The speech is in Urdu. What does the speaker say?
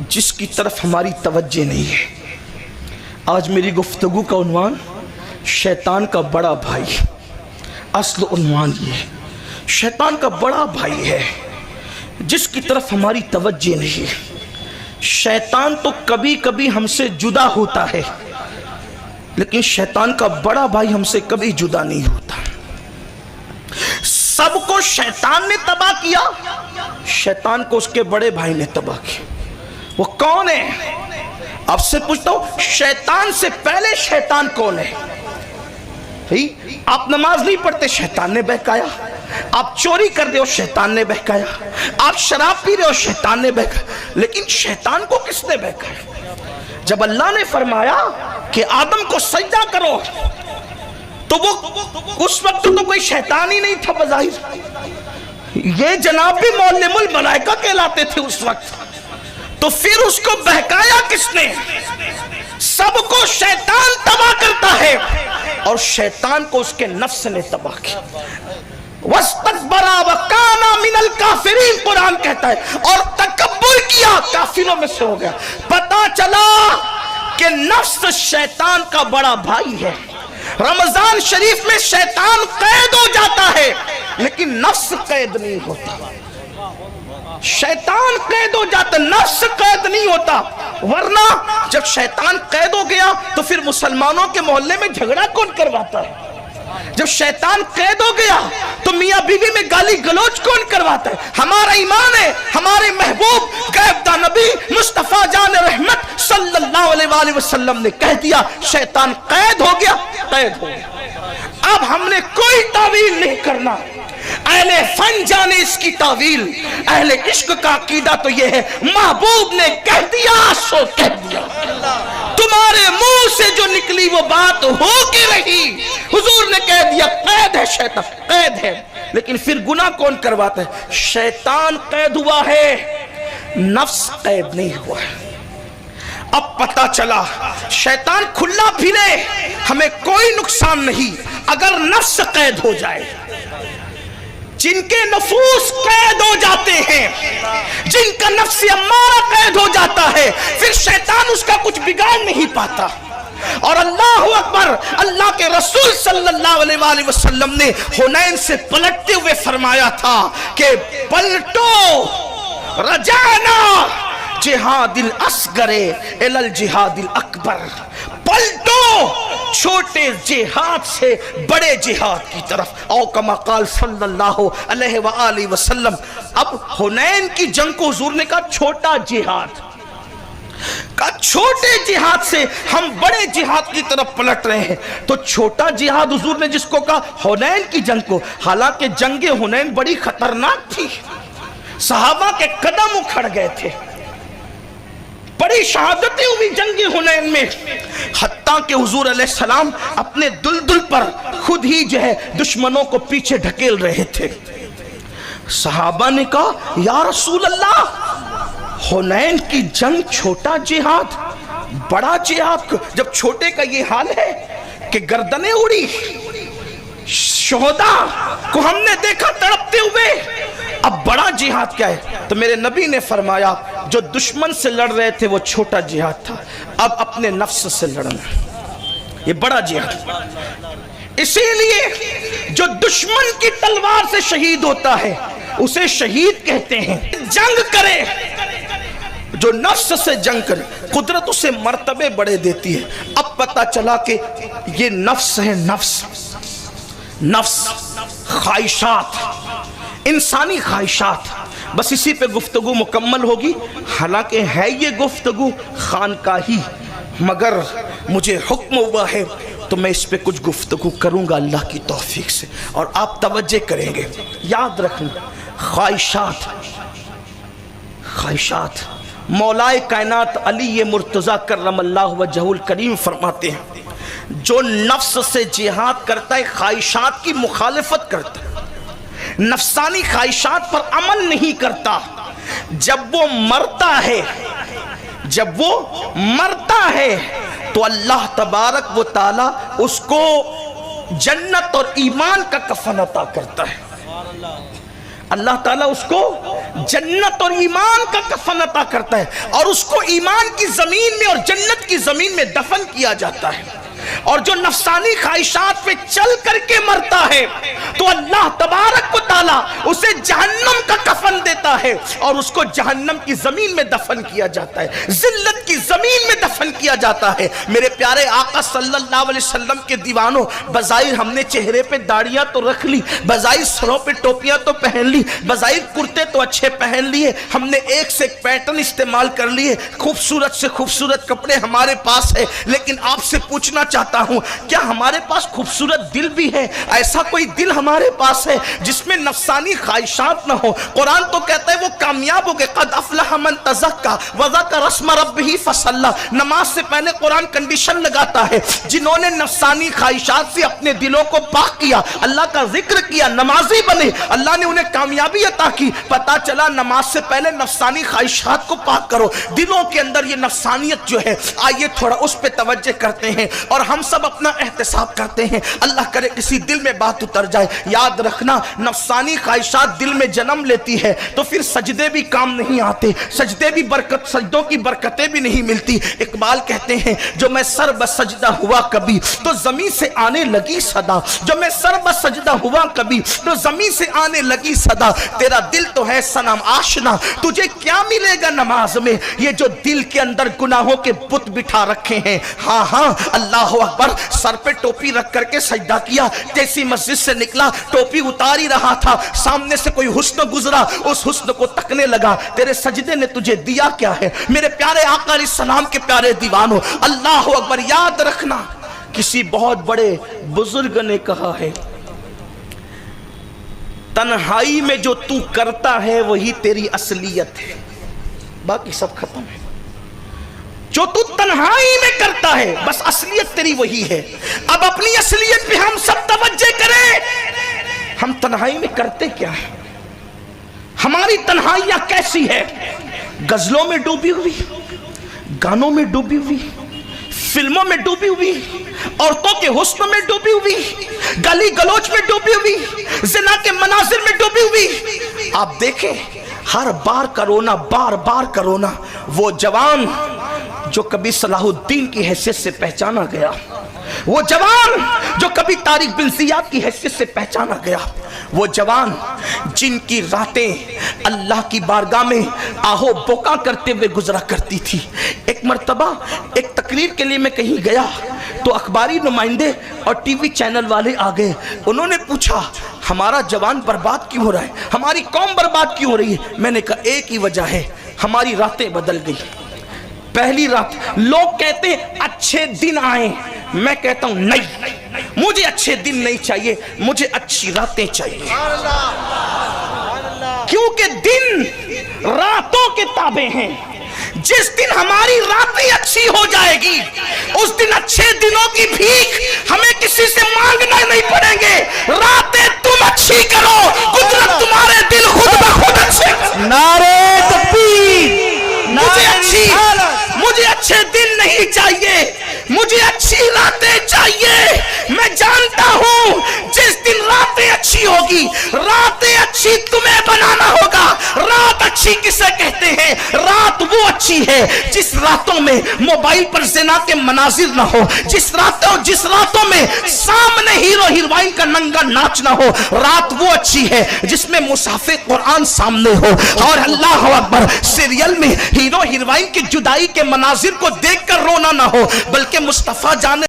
جس کی طرف ہماری توجہ نہیں ہے۔ آج میری گفتگو کا عنوان شیطان کا بڑا بھائی، اصل عنوان یہ ہے، شیطان کا بڑا بھائی ہے جس کی طرف ہماری توجہ نہیں ہے۔ شیطان تو کبھی کبھی ہم سے جدا ہوتا ہے، لیکن شیطان کا بڑا بھائی ہم سے کبھی جدا نہیں ہوتا۔ سب کو شیطان نے تباہ کیا، شیطان کو اس کے بڑے بھائی نے تباہ کیا۔ وہ کون ہے؟ آپ سے پوچھتا ہوں، شیطان سے پہلے شیطان کون ہے؟ آپ نماز نہیں پڑھتے، شیطان نے بہکایا۔ آپ چوری کر رہے ہو، شیطان نے بہکایا۔ آپ شراب پی رہے ہو، شیطان نے بہکایا۔ لیکن شیطان کو کس نے بہکایا؟ جب اللہ نے فرمایا کہ آدم کو سجدہ کرو، تو وہ اس وقت تو کوئی شیطان ہی نہیں تھا بظاہر، یہ جناب بھی معلم الملائکہ کہلاتے تھے اس وقت۔ تو پھر اس کو بہکایا کس نے؟ سب کو شیطان تباہ کرتا ہے، اور شیطان کو اس کے نفس نے تباہ کیا۔ وَاسْتَكْبَرَ وَكَانَ مِنَ الْكَافِرِينَ قرآن کہتا ہے، اور تکبر کیا، کافروں میں سے ہو گیا۔ پتہ چلا کہ نفس شیطان کا بڑا بھائی ہے۔ رمضان شریف میں شیطان قید ہو جاتا ہے، لیکن نفس قید نہیں ہوتا۔ شیطان قید ہو جاتا، نفس قید نہیں ہوتا۔ ورنہ جب شیطان قید ہو گیا تو پھر مسلمانوں کے محلے میں جھگڑا کون کرواتا ہے؟ جب شیطان قید ہو گیا تو میاں بیوی میں گالی گلوچ کون کرواتا ہے؟ ہمارا ایمان ہے، ہمارے محبوب غیب نبی مصطفیٰ جان رحمت صلی اللہ علیہ وآلہ وسلم نے کہہ دیا شیطان قید ہو گیا، قید ہو گیا۔ اب ہم نے کوئی تعویل نہیں کرنا۔ اہل فن جانے اس کی تعویل، اہل عشق کا عقیدہ تو یہ ہے محبوب نے کہہ دیا سو کہہ دیا۔ تمہارے منہ سے جو نکلی وہ بات ہو کے رہی۔ حضور نے کہہ دیا قید ہے، شیطان قید ہے۔ لیکن پھر گناہ کون کرواتا ہے؟ شیطان قید ہوا ہے، نفس قید نہیں ہوا ہے۔ اب پتہ چلا شیطان کھلا پھرے ہمیں کوئی نقصان نہیں اگر نفس قید ہو جائے۔ جن کے نفوس قید ہو جاتے ہیں، جن کا نفس امارہ قید ہو جاتا ہے، پھر شیطان اس کا کچھ بگاڑ نہیں پاتا۔ اور اللہ اکبر، اللہ کے رسول صلی اللہ علیہ وآلہ وسلم نے حنین سے پلٹتے ہوئے فرمایا تھا کہ پلٹو رجعنا جہاد الاصغر الی الجہاد الاکبر، پلٹو چھوٹے جہاد سے بڑے جہاد کی طرف، او کما قال صلی اللہ علیہ وآلہ وسلم۔ اب حنین کی جنگ کو حضور نے کہا چھوٹا جہاد، کہا چھوٹے جہاد سے ہم بڑے جہاد کی طرف پلٹ رہے ہیں۔ تو چھوٹا جہاد حضور نے جس کو کہا حنین کی جنگ کو، حالانکہ جنگ حنین بڑی خطرناک تھی، صحابہ کے قدم اکھڑ گئے تھے، بڑی شہادتیں ہوئی جنگ حنین میں، حتیٰ کہ حضور علیہ السلام اپنے دلدل پر خود ہی جو ہے دشمنوں کو پیچھے ڈھکیل رہے تھے۔ صحابہ نے کہا یا رسول اللہ، حنین کی جنگ چھوٹا جہاد، بڑا جہاد، جب چھوٹے کا یہ حال ہے کہ گردنیں اڑی، شہداء کو ہم نے دیکھا تڑپتے ہوئے، اب بڑا جہاد کیا ہے؟ تو میرے نبی نے فرمایا جو دشمن سے لڑ رہے تھے وہ چھوٹا جہاد تھا، اب اپنے نفس سے لڑنا یہ بڑا جہاد۔ اسی لیے جو دشمن کی تلوار سے شہید ہوتا ہے اسے شہید کہتے ہیں۔ جنگ کرے، جو نفس سے جنگ کرے، قدرت اسے مرتبے بڑے دیتی ہے۔ اب پتہ چلا کہ یہ نفس ہے، نفس خواہشات، انسانی خواہشات، بس اسی پہ گفتگو مکمل ہوگی۔ حالانکہ ہے یہ گفتگو خانقاہی، مگر مجھے حکم ہوا ہے تو میں اس پہ کچھ گفتگو کروں گا اللہ کی توفیق سے، اور آپ توجہ کریں گے۔ یاد رکھنا، خواہشات مولائے کائنات علی مرتضیٰ کرم اللہ وجہہ الکریم فرماتے ہیں جو نفس سے جہاد کرتا ہے خواہشات کی مخالفت کرتا ہے، نفسانی خواہشات پر عمل نہیں کرتا، جب وہ مرتا ہے تو اللہ تبارک و تعالی اس کو جنت اور ایمان کا کفن عطا کرتا ہے۔ اللہ تعالیٰ اس کو جنت اور ایمان کا کفن عطا کرتا ہے، اور اس کو ایمان کی زمین میں اور جنت کی زمین میں دفن کیا جاتا ہے۔ اور جو نفسانی خواہشات پہ چل کر کے مرتا ہے تو اللہ تبارک و تعالیٰ اسے جہنم کا کفن دیتا ہے اور اس کو جہنم کی زمین میں دفن کیا جاتا ہے، ذلت کی زمین میں دفن کیا جاتا ہے۔ میرے پیارے آقا صلی اللہ علیہ وسلم کے دیوانوں، بظاہر ہم نے چہرے پہ داڑیاں تو رکھ لی، بظاہر سروں پہ ٹوپیاں تو پہن لی، بظاہر کرتے تو اچھے پہن لیے، ہم نے ایک سے ایک پیٹرن استعمال کر لیے، خوبصورت سے خوبصورت کپڑے ہمارے پاس ہے، لیکن آپ سے پوچھنا چاہتا ہوں کیا ہمارے پاس خوبصورت دل بھی ہے؟ ایسا کوئی دل ہمارے پاس ہے جس میں نفسانی خواہشات نہ ہو؟ قرآن تو کہتا ہے وہ کامیاب ہو گئے، قد افلح من تزکا وذکر اسم ربہ فصلی۔ نماز سے پہلے قرآن کنڈیشن لگاتا ہے جنہوں نے نفسانی خواہشات سے اپنے دلوں کو پاک کیا، اللہ کا ذکر کیا، نمازی بنے، اللہ نے انہیں کامیابی عطا کی۔ پتا چلا نماز سے پہلے نفسانی خواہشات کو پاک کرو، دلوں کے اندر یہ نفسانیت جو ہے، آئیے تھوڑا اس پہ توجہ کرتے ہیں اور ہم سب اپنا احتساب کرتے ہیں، اللہ کرے کسی دل میں بات اتر جائے۔ یاد رکھنا نفسانی خواہشات دل میں جنم لیتی ہے تو پھر سجدے بھی کام نہیں آتے، سجدے بھی برکت، سجدوں کی برکتیں بھی نہیں ملتی۔ اقبال کہتے ہیں جو میں سر بسجدہ ہوا کبھی تو زمین سے آنے لگی صدا، جو میں سر بسجدہ ہوا کبھی تو زمین سے آنے لگی صدا، تیرا دل تو ہے صنم آشنا، تجھے کیا ملے گا نماز میں، یہ جو دل کے اندر گناہوں کے بت بٹھا رکھے ہیں۔ ہاں ہاں اللہ اکبر، سر پہ ٹوپی رکھ کر کے سجدہ کیا، جیسی مسجد سے نکلا ٹوپی اتار ہی رہا تھا، سامنے سے کوئی حسن گزرا، اس حسن کو تکنے لگا، تیرے سجدے نے تجھے دیا کیا ہے؟ میرے پیارے آقا علیہ السلام کے پیارے دیوانوں، اللہ اکبر، یاد رکھنا کسی بہت بڑے بزرگ نے کہا ہے تنہائی میں جو تو کرتا ہے وہی تیری اصلیت ہے، باقی سب ختم ہے۔ جو تو تنہائی میں کرتا ہے بس اصلیت تیری وہی ہے۔ اب اپنی اصلیت پہ ہم سب توجہ کریں، ہم تنہائی میں کرتے کیا ہیں؟ ہماری تنہائیاں کیسی ہے؟ غزلوں میں ڈوبی ہوئی، گانوں میں ڈوبی ہوئی، فلموں میں ڈوبی ہوئی، عورتوں کے حسن میں ڈوبی ہوئی، گلی گلوچ میں ڈوبی ہوئی، زنا کے مناظر میں ڈوبی ہوئی۔ آپ دیکھیں ہر بار کرونا، بار بار کرونا، وہ جوان جو کبھی صلاح الدین کی حیثیت سے پہچانا گیا، وہ جوان جو کبھی طارق بن زیاد کی حیثیت سے پہچانا گیا، وہ جوان جن کی راتیں اللہ کی بارگاہ میں آہو بوکا کرتے ہوئے گزرا کرتی تھی۔ ایک مرتبہ ایک تقریر کے لیے میں کہیں گیا تو اخباری نمائندے اور ٹی وی چینل والے آ گئے، انہوں نے پوچھا ہمارا جوان برباد کیوں ہو رہا ہے، ہماری قوم برباد کیوں ہو رہی ہے؟ میں نے کہا ایک ہی وجہ ہے، ہماری راتیں بدل گئی۔ پہلی رات لوگ کہتے ہیں اچھے دن آئیں، میں کہتا ہوں نہیں، مجھے اچھے دن نہیں چاہیے، مجھے اچھی راتیں چاہیے، کیونکہ دن راتوں کے تابع ہیں۔ جس دن ہماری راتیں اچھی ہو جائے گی اس دن اچھے دنوں کی بھیک ہمیں کسی سے مانگنا نہیں پڑیں گے۔ راتیں تم اچھی کرو، قدرت تمہارے دل خود بخود اچھے کرو۔ نعرہ تکبیر، مجھے اچھے دن نہیں چاہیے، مجھے اچھی راتیں چاہیے۔ میں جانتا ہوں جس دن راتیں اچھی ہوگی، راتیں اچھی تمہیں بنانا ہوگا۔ رات اچھی کسے کہتے ہیں؟ رات وہ اچھی ہے جس راتوں میں موبائل پر زنا کے مناظر نہ ہو، جس راتوں میں سامنے ہیرو ہیروئن کا ننگا ناچ نہ ہو۔ رات وہ اچھی ہے جس میں مصحف قرآن سامنے ہو اور اللہ اکبر سیریل میں ہیرو ہیروئن کی جدائی کے مناظر کو دیکھ کر رونا نہ ہو، بلکہ مصطفیٰ جان